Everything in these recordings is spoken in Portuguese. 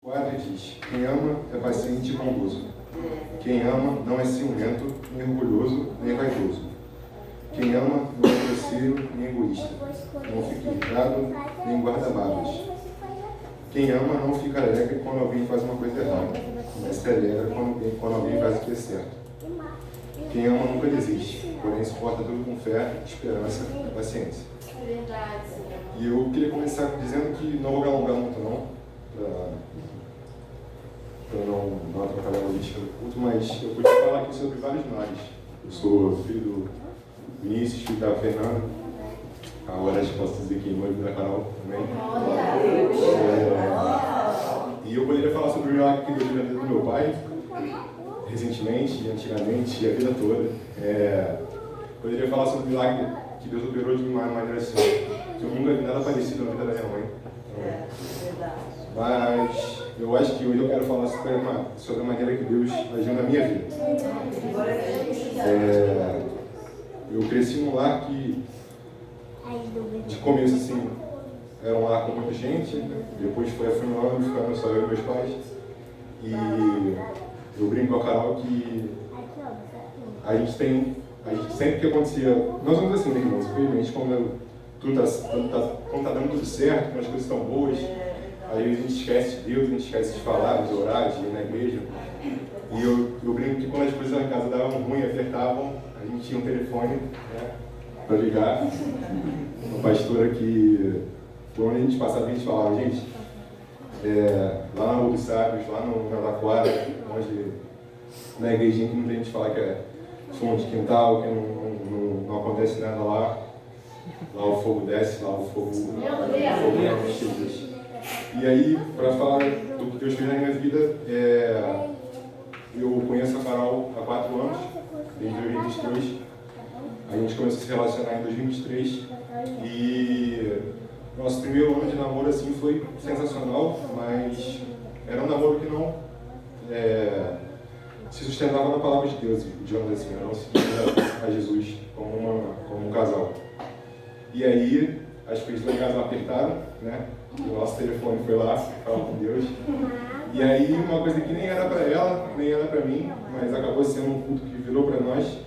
4 diz: quem ama é paciente e bondoso. Quem ama não é ciumento, nem orgulhoso, nem vaidoso. Quem ama não é grosseiro, nem egoísta. Não fica irritado, nem guarda mágoas. Quem ama não fica alegre quando alguém faz uma coisa errada, mas se alegra quando alguém faz o que é certo. Quem ama nunca desiste, porém suporta tudo com fé, esperança e paciência. E eu queria começar dizendo que não vou alongar muito não, para não atrapalhar a logística do culto, mas eu pude falar aqui sobre vários mares. Eu sou filho do Vinícius, filho da Fernanda, agora já posso dizer que noivo da Carol também. E eu poderia falar sobre o milagre que Deus fez na vida do meu pai, recentemente, antigamente, e a vida toda. Poderia falar sobre o milagre que Deus operou de uma maneira assim, que eu nunca vi nada parecido na vida da minha mãe. Mas eu acho que hoje eu quero falar sobre a maneira que Deus agiu na minha vida. Eu cresci num lar que, de começo assim, era um lar com muita gente, né? Depois foi afunilando, ficando só eu e meus pais. E eu brinco com a Carol que a gente sempre que acontecia, nós somos assim, né, irmãos? Infelizmente, quando tá dando tudo certo, quando as coisas estão boas, aí a gente esquece de Deus, a gente esquece de falar, de orar, de ir na igreja. E eu brinco que quando as coisas lá em casa davam ruim, apertavam, a gente tinha um telefone, né, para ligar. Uma pastora que, por onde a gente passava, a gente falava: gente, lá na Rua dos Sábios, lá no Nataquara, onde na igrejinha que muita gente fala que é fundo de quintal, que não acontece nada lá. Lá o fogo desce, lá o fogo realmente existe. E aí, para falar do que Deus fez na minha vida, eu conheço a Carol há 4 anos, desde 2023. A gente começou a se relacionar em 2023 e nosso primeiro ano de namoro assim foi sensacional, mas era um namoro que não se sustentava na palavra de Deus, digamos assim, eu não seguia a Jesus como um casal. E aí as coisas lá em casa apertaram, né? O nosso telefone foi lá, falar com Deus. E aí uma coisa que nem era para ela, nem era para mim, mas acabou sendo um culto que virou para nós.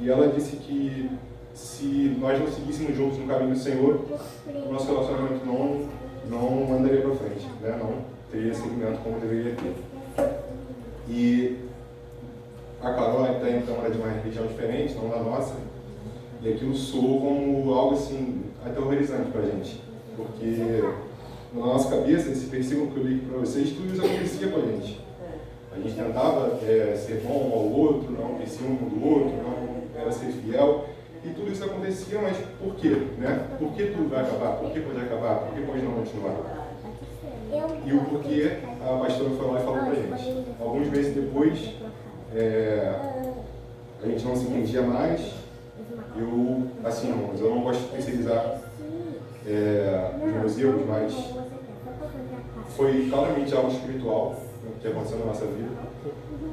E ela disse que se nós não seguíssemos juntos no caminho do Senhor, o nosso relacionamento não andaria para frente, né? Não teria seguimento como deveria ter. E a Carol até então era de uma religião diferente, não da nossa, e aquilo soou como algo assim aterrorizante para a gente, porque na nossa cabeça, esse versículo que eu li para vocês, tudo isso acontecia com a gente. A gente tentava ser bom um ao outro, não obedecer um do outro, não era ser fiel, e tudo isso acontecia, mas por quê? Né? Por que tudo vai acabar? Por que pode acabar? Por que pode não continuar? E o porquê a pastora foi lá e falou para a gente. Alguns meses depois, a gente não se entendia mais. Irmãos, eu não gosto de terceirizar os meus erros, mas foi claramente algo espiritual, né, que aconteceu na nossa vida.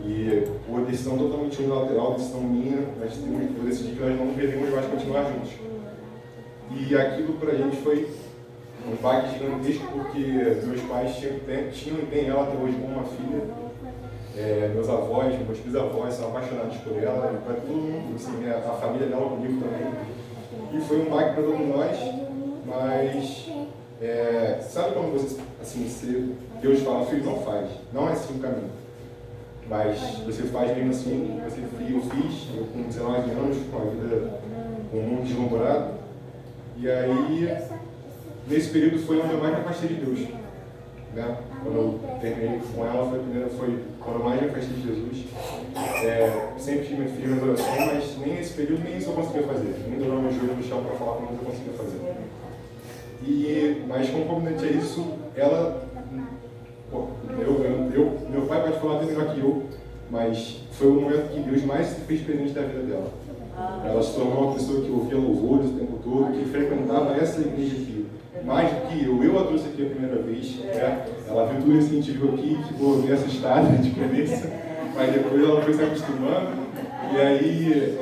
E uma decisão totalmente unilateral, decisão minha, eu decidi que nós não deveríamos mais continuar juntos. E aquilo pra gente foi um baque gigantesco, porque meus pais tinham e têm ela até hoje como uma filha. Meus avós, meus bisavós são apaixonados por ela, e para todo mundo, assim, a família dela comigo também. E foi um baque para todos nós, mas sabe quando você, assim, Deus fala: filho, não faz, não é assim o caminho. Mas você faz mesmo assim, eu fiz, eu com 19 anos, com a vida, com o mundo deslumbrado. E aí, nesse período foi onde eu mais me afastei de Deus. Né? Quando eu terminei com ela, foi quando eu mais me afastei de Jesus. Sempre fiz minhas orações, mas nem nesse período, nem isso eu conseguia fazer. Nem dobrar meu joelho no chão para falar como eu conseguia fazer. Mas concomitante a isso, meu pai pode falar até melhor que eu, mas foi o momento que Deus mais se fez presente da vida dela. Ela se tornou uma pessoa que ouvia louvores o tempo todo, que frequentava essa igreja aqui. Mais do que eu a trouxe aqui a primeira vez. Ela viu tudo isso que a gente viu aqui, ficou meio assustada de começo, mas depois ela foi se acostumando, e aí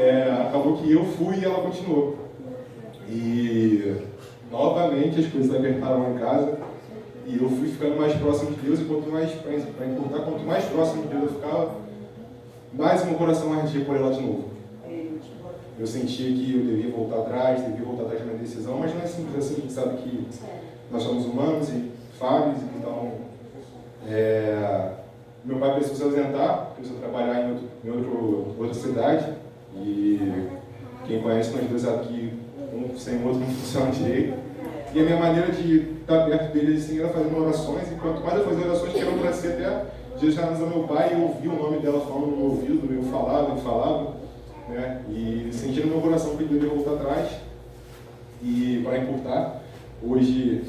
acabou que eu fui e ela continuou. E novamente as coisas apertaram em casa, E eu fui ficando mais próximo de Deus, e quanto mais, para encurtar, quanto mais próximo de Deus eu ficava, mais o meu coração ardia por ela de novo. Eu sentia que eu devia voltar atrás da minha decisão, mas não é simples assim. A gente sabe que nós somos humanos e falhos, então meu pai precisou se ausentar, precisou trabalhar em outra cidade, e quem conhece nós dois aqui, um sem o outro não funciona direito. E a minha maneira de estar perto dele assim, era fazendo orações, e quanto mais eu fazia orações, que eu agradecia até Jesus na casa do meu pai, e eu ouvia o nome dela falando no meu ouvido, eu falava, né? E sentia no meu coração que ele devia voltar atrás. E para encurtar, hoje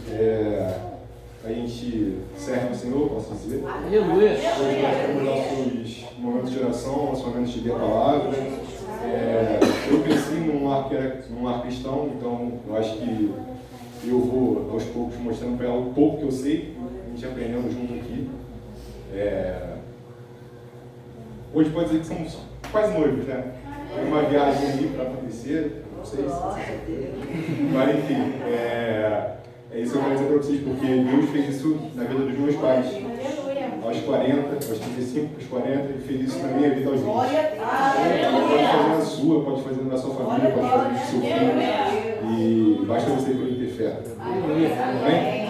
a gente serve o Senhor, posso dizer. Aleluia! Hoje nós temos nossos momentos de oração, nossos momentos de ler a palavra. Eu cresci num lar cristão, então eu acho que eu vou aos poucos mostrando para ela o pouco que eu sei, a gente aprendendo junto aqui. Hoje pode dizer que somos quase noivos, né? Tem uma viagem ali para acontecer, não sei se... Mas enfim, é isso que eu quero dizer para vocês, porque Deus fez isso na vida dos meus pais. Aos 40, aos 35, aos 40, Ele fez isso na minha vida aos 20. Pode fazer na sua, pode fazer na sua família, pode fazer no seu filho. E basta você ter fé. Amém?